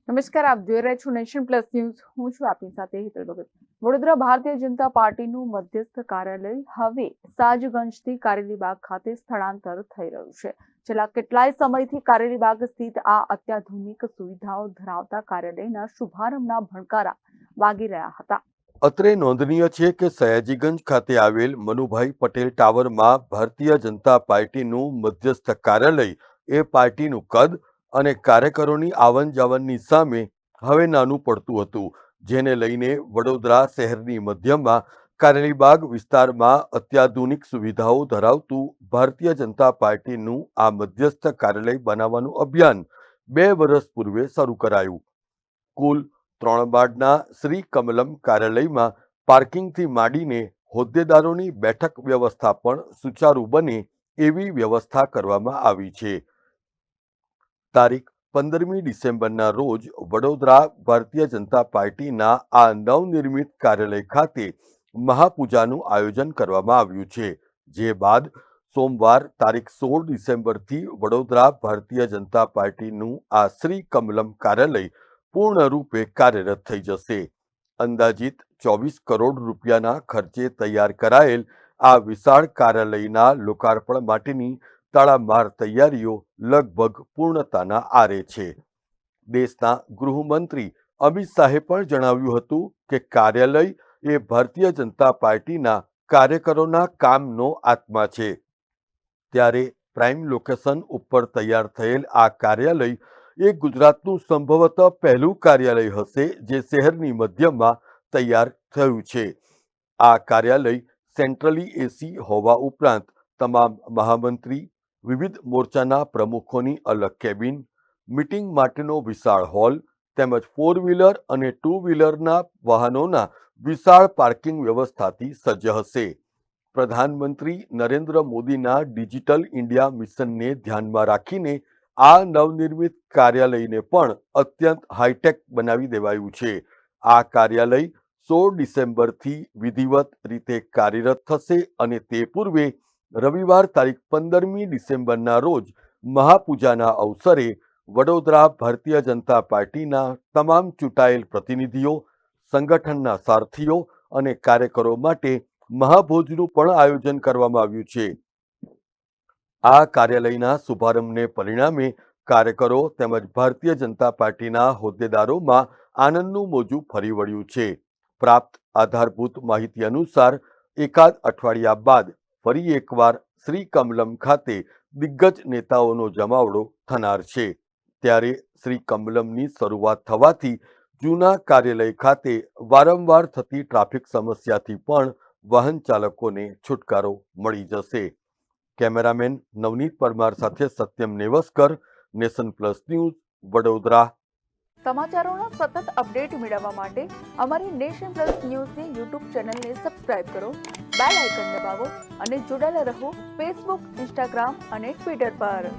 નમસ્કાર, આપ જોઈ રહ્યા છો નેશન પ્લસ ન્યૂઝ. હું છું આપની સાથે હિતલ ભગત. વડોદરા ભારતીય જનતા પાર્ટીનું મધ્યસ્થ કાર્યાલય હવે સાજગંજથી કારેલીબાગ ખાતે સ્થળાંતર થઈ રહ્યું છે. છેલ્લા કેટલાય સમયથી કારેલીબાગ સ્થિત આ અત્યાધુનિક સુવિધાઓ ધરાવતા કાર્યાલયના શુભારંભના ભણકારા વાગી રહ્યા હતા. અત્રે નોંધનીય છે કે સયાજીગંજ ખાતે આવેલ મનુભાઈ પટેલ ટાવરમાં ભારતીય જનતા પાર્ટીનું મધ્યસ્થ કાર્યાલય એ પાર્ટીનું કદ અને કાર્યકરોની આવન જાવનની સામે હવે નાનું પડતું હતું, જેને લઈને વડોદરા શહેરની મધ્યમાં કારેલીબાગ વિસ્તારમાં અત્યાધુનિક સુવિધાઓ ધરાવતું ભારતીય જનતા પાર્ટીનું આ મધ્યસ્થ કાર્યાલય બનાવવાનું અભિયાન 2 વર્ષ પૂર્વે શરૂ કરાયું. કુલ 3 માળના શ્રી કમલમ કાર્યાલયમાં પાર્કિંગથી માંડીને હોદ્દેદારોની બેઠક વ્યવસ્થા પણ સુચારુ બને એવી વ્યવસ્થા કરવામાં આવી છે. તારીખ 15મી ડિસેમ્બરના રોજ વડોદરા ભારતીય જનતા પાર્ટીના આ નવનિર્મિત કાર્યાલય ખાતે મહાપૂજાનું આયોજન કરવામાં આવ્યું છે. જે બાદ સોમવાર તારીખ 16 ડિસેમ્બરથી વડોદરા ભારતીય જનતા પાર્ટીનું આ શ્રી કમલમ કાર્યાલય પૂર્ણ રૂપે કાર્યરત થઈ જશે. અંદાજિત 24 કરોડ રૂપિયાના ખર્ચે તૈયાર કરાયેલ આ વિશાળ કાર્યાલયના લોકાર્પણ માટેની તડામાર તૈયારીઓ લગભગ પૂર્ણતાના આરે છે. દેશના ગૃહમંત્રી અમિત શાહે પણ જણાવ્યું હતું કે કાર્યાલય એ ભારતીય જનતા પાર્ટીના કાર્યકરોના કામનો આત્મા છે. ત્યારે પ્રાઇમ લોકેશન ઉપર તૈયાર થયેલ આ કાર્યાલય એ ગુજરાતનું સંભવતઃ પહેલું કાર્યાલય હશે જે શહેરની મધ્યમાં તૈયાર થયું છે. આ કાર્યાલય સેન્ટ્રલી એસી હોવા ઉપરાંત તમામ મહામંત્રી, વિવિધ મોરચાના પ્રમુખોની અલગ કેબિન, મીટિંગ માટેનો વિશાળ હોલ તેમજ 4 વ્હીલર અને 2 વ્હીલરના વાહનોના વિશાળ પાર્કિંગ વ્યવસ્થાથી સજ્જ હશે. પ્રધાનમંત્રી નરેન્દ્ર મોદીના ડિજિટલ ઇન્ડિયા મિશનને ધ્યાનમાં રાખીને આ નવનિર્મિત કાર્યાલયને પણ અત્યંત હાઈટેક બનાવી દેવાયું છે. આ કાર્યાલય 16 ડિસેમ્બરથી વિધિવત રીતે કાર્યરત થશે અને તે પૂર્વે રવિવાર તારીખ 15મી ડિસેમ્બરના રોજ મહાપૂજાના અવસરે વડોદરા ભારતીય જનતા પાર્ટીના તમામ ચૂંટાયેલ પ્રતિનિધિઓ, સંગઠનના સારથીઓ અને કાર્યકરો માટે મહાભોજનું પણ આયોજન કરવામાં આવ્યું છે. આ કાર્યાલયના શુભારંભને પરિણામે કાર્યકરો તેમજ ભારતીય જનતા પાર્ટીના હોદ્દેદારોમાં આનંદનું મોજું ફરી વળ્યું છે. પ્રાપ્ત આધારભૂત માહિતી અનુસાર એકાદ અઠવાડિયા બાદ ફરી એકવાર શ્રી કમલમ ખાતે દિગ્ગજ નેતાઓનો જમાવડો થનાર છે. ત્યારે શ્રી કમલમની શરૂઆત થવાથી જૂના કાર્યાલય ખાતે વારંવાર થતી ટ્રાફિક સમસ્યાથી પણ વાહન ચાલકોને છુટકારો મળી જશે. કેમેરામેન નવનીત પરમાર સાથે Satyam Nevaskar, Nation Plus News, Vadodara. સમાચારોના સતત અપડેટ મેળવવા માટે અમારી નેશન પ્લસ ન્યૂઝની યુટ્યુબ ચેનલને સબસ્ક્રાઇબ કરો, બેલ આઇકન દબાવો અને જોડાયેલા રહો ફેસબુક, ઇન્સ્ટાગ્રામ અને ટ્વિટર પર.